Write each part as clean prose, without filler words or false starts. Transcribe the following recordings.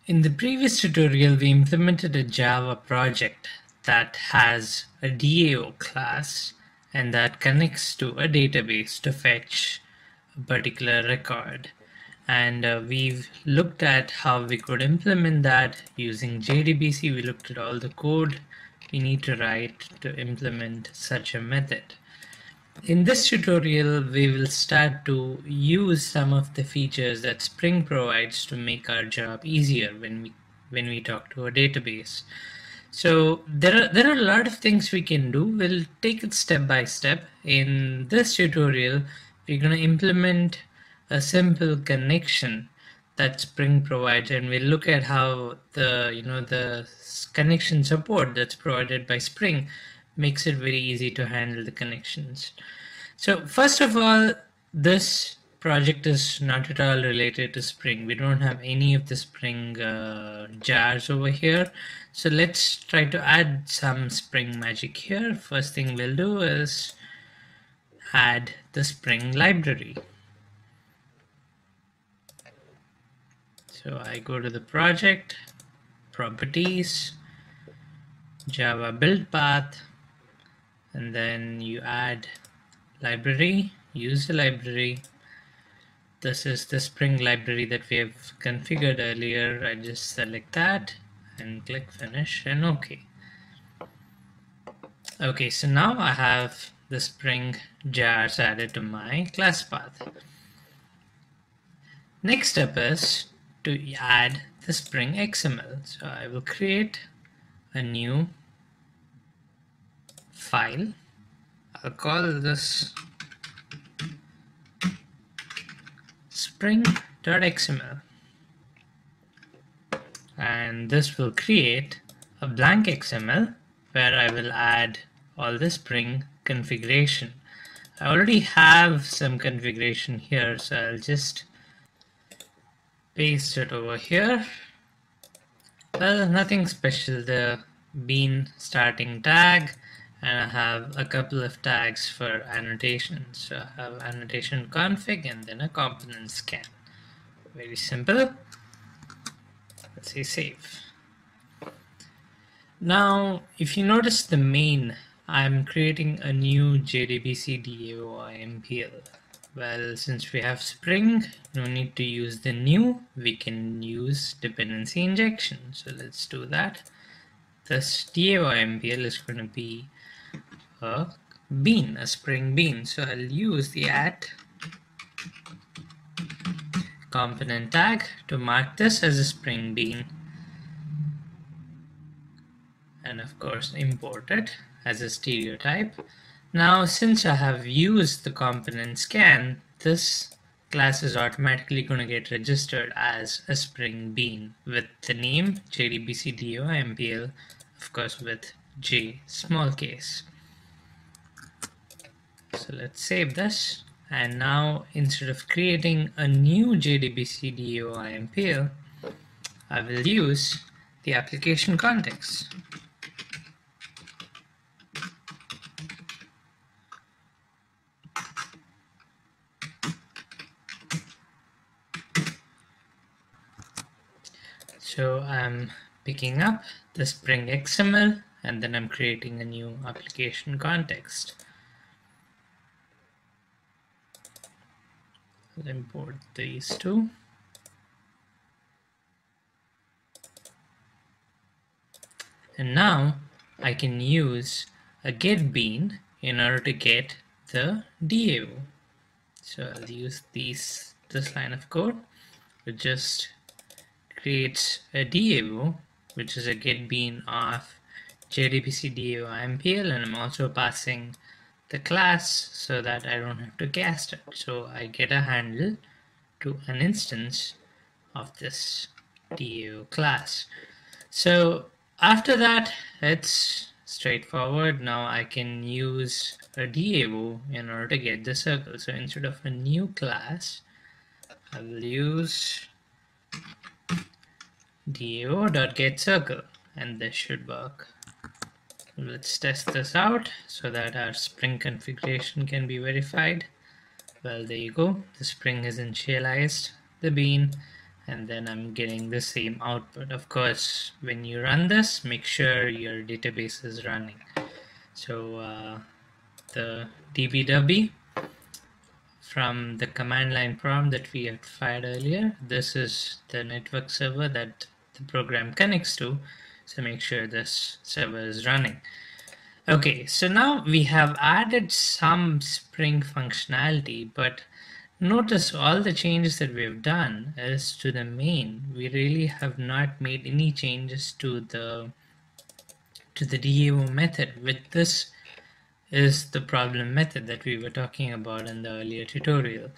In the previous tutorial, we implemented a Java project that has a DAO class and that connects to a database to fetch a particular record. And we've looked at how we could implement that using JDBC. We looked at all the code we need to write to implement such a method. In this tutorial, we will start to use some of the features that Spring provides to make our job easier when we talk to a database. So there are a lot of things we can do. We'll take it step by step. In this tutorial, we're going to implement a simple connection that Spring provides, and we'll look at how the connection support that's provided by Spring makes it very easy to handle the connections. So first of all, this project is not at all related to Spring. We don't have any of the Spring jars over here. So let's try to add some Spring magic here. First thing we'll do is add the Spring library. So I go to the project, properties, Java build path, and then you add library, use the library. This is the Spring library that we have configured earlier. I just select that and click finish and OK. Okay, so now I have the Spring jars added to my class path. Next step is to add the Spring XML. So I will create a new file. I'll call this spring.xml, and this will create a blank XML where I will add all the Spring configuration. I already have some configuration here, so I'll just paste it over here. Well, nothing special. The bean starting tag, and I have a couple of tags for annotations. So I have annotation config and then a component scan. Very simple. Let's say save. Now, if you notice the main, I'm creating a new JDBC DAO-IMPL. Well, since we have Spring, no need to use the new, we can use dependency injection. So let's do that. This DAO-IMPL is going to be a bean, a Spring bean. So I'll use the @component tag to mark this as a Spring bean. And of course import it as a stereotype. Now, since I have used the component scan, this class is automatically going to get registered as a Spring bean with the name JDBC DAO-IMPL, of course with J small case. So let's save this, and now instead of creating a new JDBC DAO-IMPL, I will use the application context. So I'm picking up the Spring XML, and then I'm creating a new application context. I'll import these two. And now I can use a getBean in order to get the DAO. So I'll use this line of code, which just creates a DAO, which is a getBean of JDBC DAO-IMPL, and I'm also passing the class so that I don't have to cast it. So I get a handle to an instance of this DAO class. So after that, it's straightforward. Now I can use a DAO in order to get the circle. So instead of a new class, I will use DAO.getCircle, and this should work. Let's test this out so that our Spring configuration can be verified. Well, there you go. The Spring has initialized the bean, and then I'm getting the same output. Of course, when you run this, make sure your database is running. So the dbw from the command line prompt that we had fired earlier, this is the network server that the program connects to, so make sure this server is running. Okay, so now we have added some Spring functionality, but notice all the changes that we have done is to the main. We really have not made any changes to the DAO method. With this is the problem method that we were talking about in the earlier tutorial.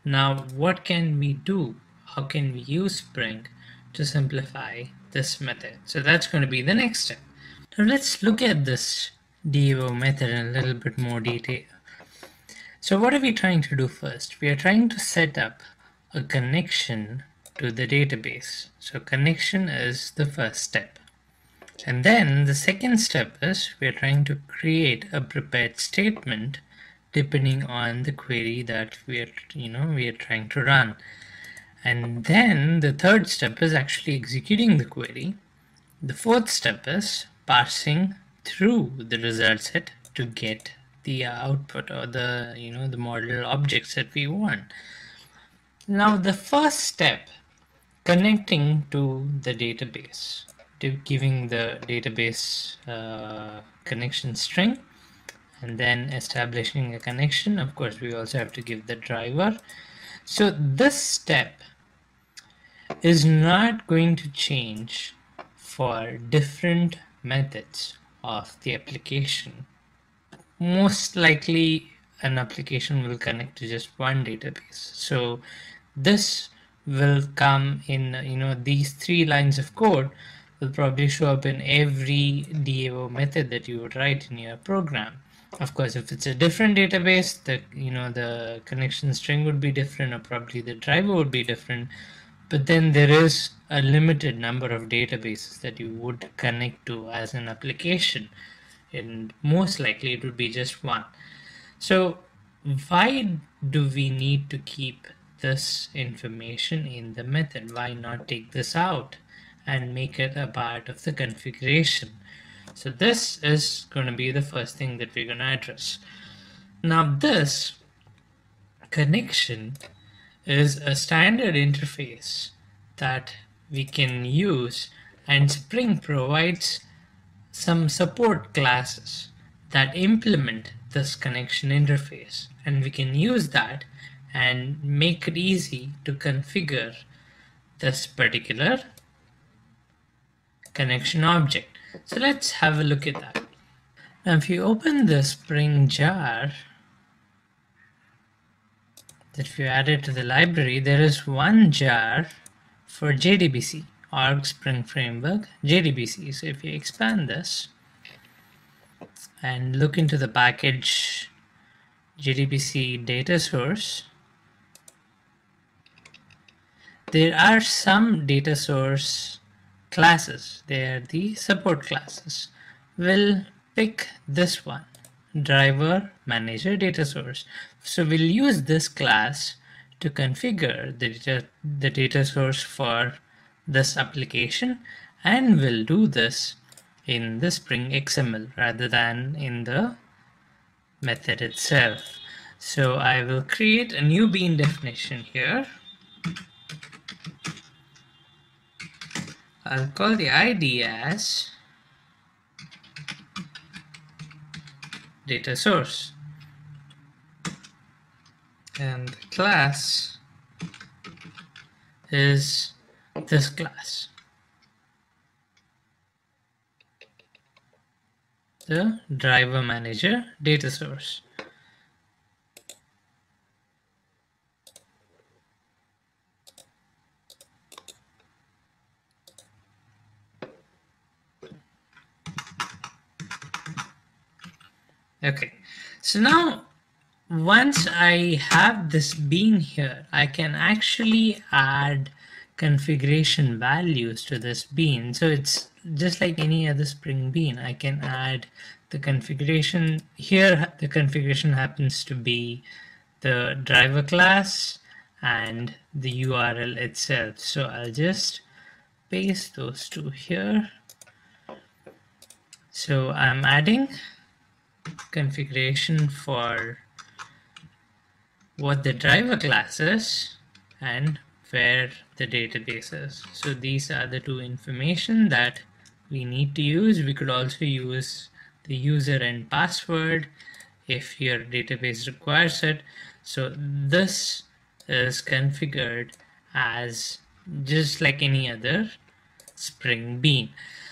Now, what can we do? How can we use Spring to simplify this method? So that's going to be the next step. Now let's look at this DAO method in a little bit more detail. So what are we trying to do first? We are trying to set up a connection to the database. So connection is the first step. And then the second step is we are trying to create a prepared statement depending on the query that we are trying to run. And then the third step is actually executing the query. The fourth step is parsing through the result set to get the output or the model objects that we want. Now the first step, connecting to the database, giving the database connection string, and then establishing a connection. Of course, we also have to give the driver. So this step is not going to change for different methods of the application. Most likely an application will connect to just one database. So this will come in, these 3 lines of code will probably show up in every DAO method that you would write in your program. Of course, if it's a different database, the connection string would be different, or probably the driver would be different. But then there is a limited number of databases that you would connect to as an application, and most likely it would be just one. So why do we need to keep this information in the method? Why not take this out and make it a part of the configuration? So this is going to be the first thing that we're going to address. Now this connection is a standard interface that we can use, and Spring provides some support classes that implement this connection interface, and we can use that and make it easy to configure this particular connection object. So let's have a look at that. Now if you open the Spring jar that we added to the library, there is one jar for JDBC, Org Spring Framework JDBC. So if you expand this and look into the package JDBC DataSource, there are some DataSource classes. They are the support classes. We'll pick this one, driver manager DataSource. So we'll use this class to configure the data source for this application, and we'll do this in the Spring XML rather than in the method itself. So I will create a new bean definition here. I'll call the ID as data source, and the class is this class, the driver manager data source. Okay, so now once I have this bean here, I can actually add configuration values to this bean. So it's just like any other Spring bean. I can add the configuration. Here the configuration happens to be the driver class, and the URL itself. So I'll just paste those two here. So I'm adding configuration for what the driver class is and where the database is. So these are the two information that we need to use. We could also use the user and password if your database requires it. So this is configured as just like any other Spring Bean.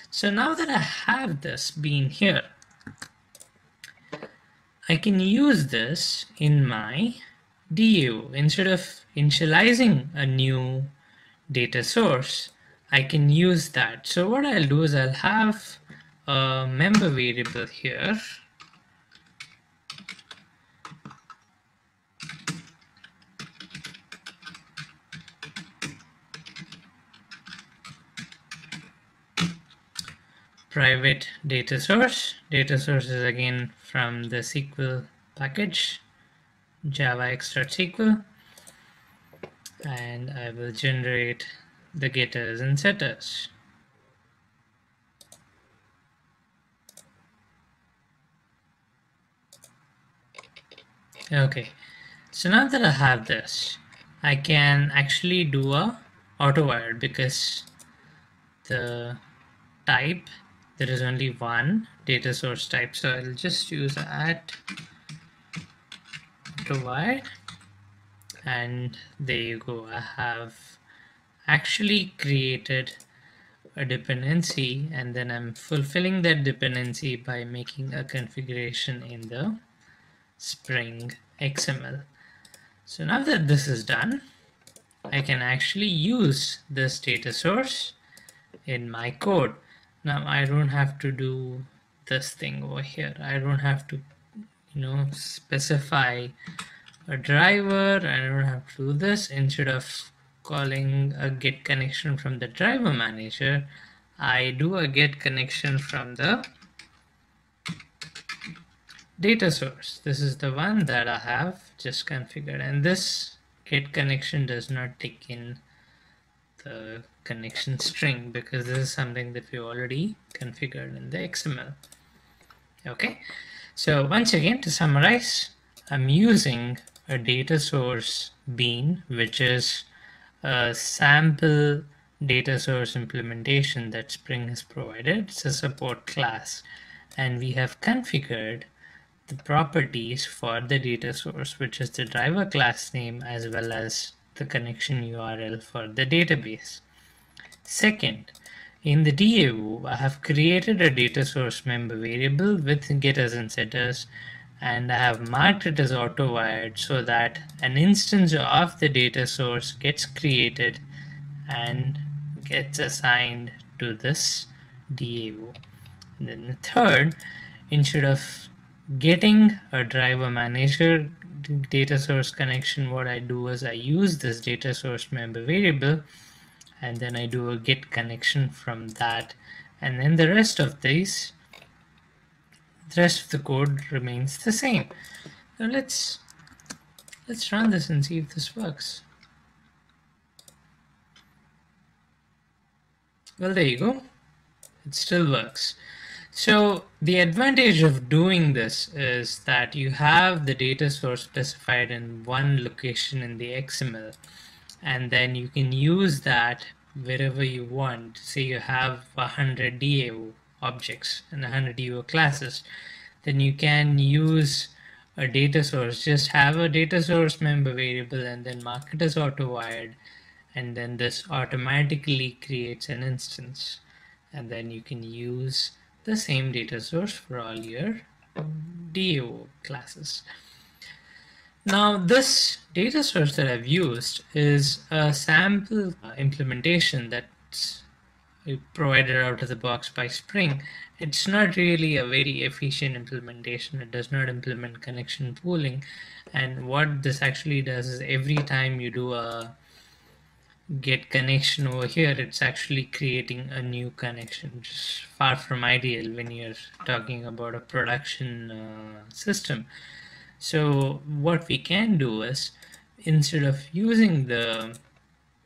So now that I have this bean here, I can use this in my DAO. Instead of initializing a new data source, I can use that. So what I'll do is I'll have a member variable here. Private data source. Data source is again from the SQL package, javax.sql, and I will generate the getters and setters. Okay, so now that I have this, I can actually do a auto-wire because the type, there is only one data source type. So I'll just use at auto-wire, and there you go. I have actually created a dependency, and then I'm fulfilling that dependency by making a configuration in the Spring XML. So now that this is done, I can actually use this data source in my code. Now I don't have to do this thing over here. I don't have to, specify a driver. I don't have to do this. Instead of calling a get connection from the driver manager, I do a get connection from the data source. This is the one that I have just configured, and this get connection does not take in the connection string because this is something that we already configured in the XML. Okay, so once again, to summarize, I'm using a data source bean, which is a sample data source implementation that Spring has provided. It's a support class, and we have configured the properties for the data source, which is the driver class name as well as the connection URL for the database. Second, in the DAO, I have created a data source member variable with getters and setters, and I have marked it as auto-wired so that an instance of the data source gets created and gets assigned to this DAO. And then the third, instead of getting a driver manager data source connection, what I do is I use this data source member variable, and then I do a get connection from that, and then the rest of the code remains the same. Now let's run this and see if this works. Well, there you go. It still works. So the advantage of doing this is that you have the data source specified in one location in the XML, and then you can use that wherever you want. Say you have 100 DAO objects and 100 DAO classes, then you can use a data source. Just have a data source member variable and then mark it as auto-wired, and then this automatically creates an instance, and then you can use the same data source for all your DAO classes. Now this data source that I've used is a sample implementation that's provided out of the box by Spring. It's not really a very efficient implementation. It does not implement connection pooling, and what this actually does is every time you do a get connection over here, it's actually creating a new connection, which is far from ideal when you're talking about a production system. So what we can do is, instead of using the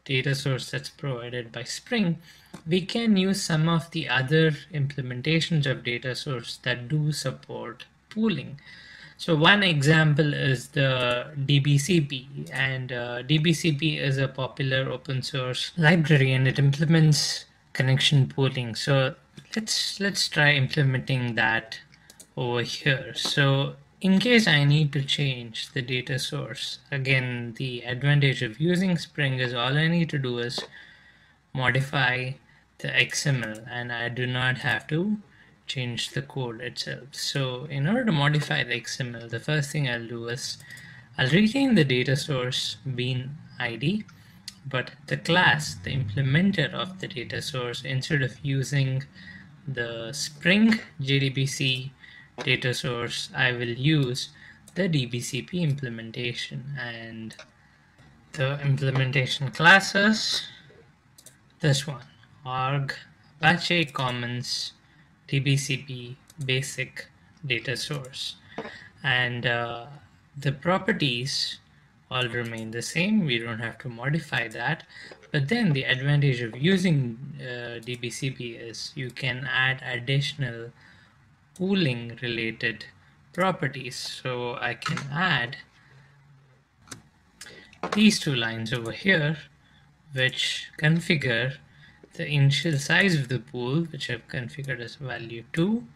data source that's provided by Spring, we can use some of the other implementations of data source that do support pooling. So one example is the DBCP, and DBCP is a popular open source library, and it implements connection pooling. So let's try implementing that over here. So in case I need to change the data source, again, the advantage of using Spring is all I need to do is modify the XML, and I do not have to change the code itself. So in order to modify the XML, the first thing I'll do is I'll retain the data source bean ID, but the class, the implementer of the data source, instead of using the Spring JDBC data source, I will use the DBCP implementation, and the implementation classes this one, org Apache Commons DBCP basic data source, and the properties all remain the same. We don't have to modify that, but then the advantage of using DBCP is you can add additional pooling related properties. So I can add these two lines over here, which configure the initial size of the pool, which I've configured as value 2,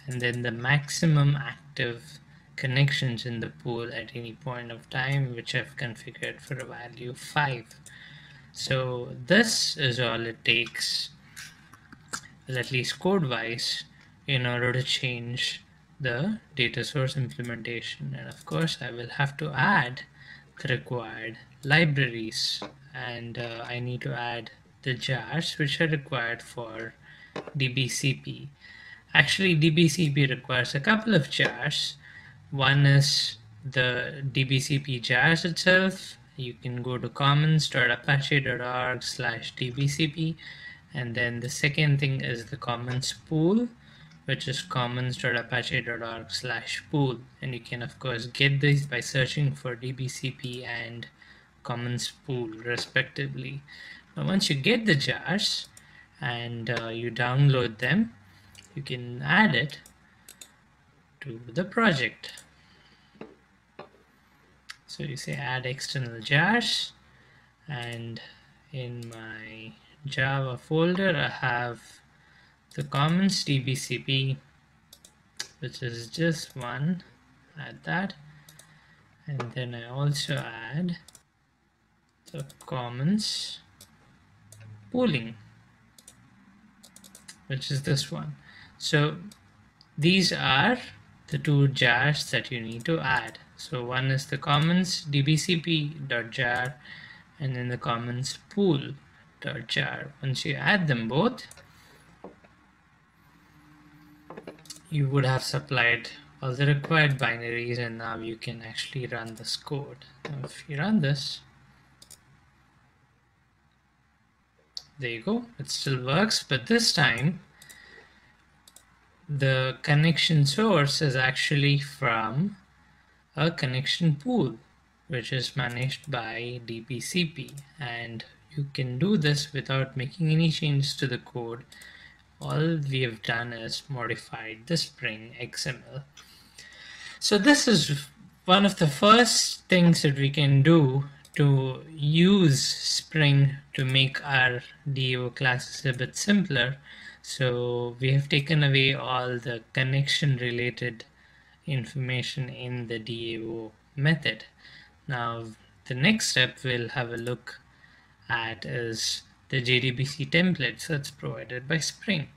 and then the maximum active connections in the pool at any point of time, which I've configured for a value 5. So this is all it takes, well, at least code-wise, in order to change the data source implementation. And of course, I will have to add the required libraries, and I need to add the jars which are required for DBCP. Actually, DBCP requires a couple of jars. One is the DBCP jars itself. You can go to commons.apache.org/dbcp, and then the second thing is the commons pool, which is commons.apache.org/pool, and you can of course get these by searching for DBCP and commons pool respectively. Now once you get the jars and you download them, you can add it to the project. So you say add external jars, and in my Java folder I have the commons DBCP, which is just one. Add that, and then I also add the commons pooling, which is this one. So these are the two jars that you need to add. So one is the commons dbcp.jar, and then the commons pool.jar. Once you add them both, you would have supplied all the required binaries, and now you can actually run this code. Now if you run this, there you go, it still works, but this time the connection source is actually from a connection pool, which is managed by DBCP, and you can do this without making any changes to the code. All we have done is modified the Spring XML. So this is one of the first things that we can do to use Spring to make our DAO classes a bit simpler. So we have taken away all the connection related information in the DAO method. Now the next step we'll have a look at is the JDBC templates that's provided by Spring.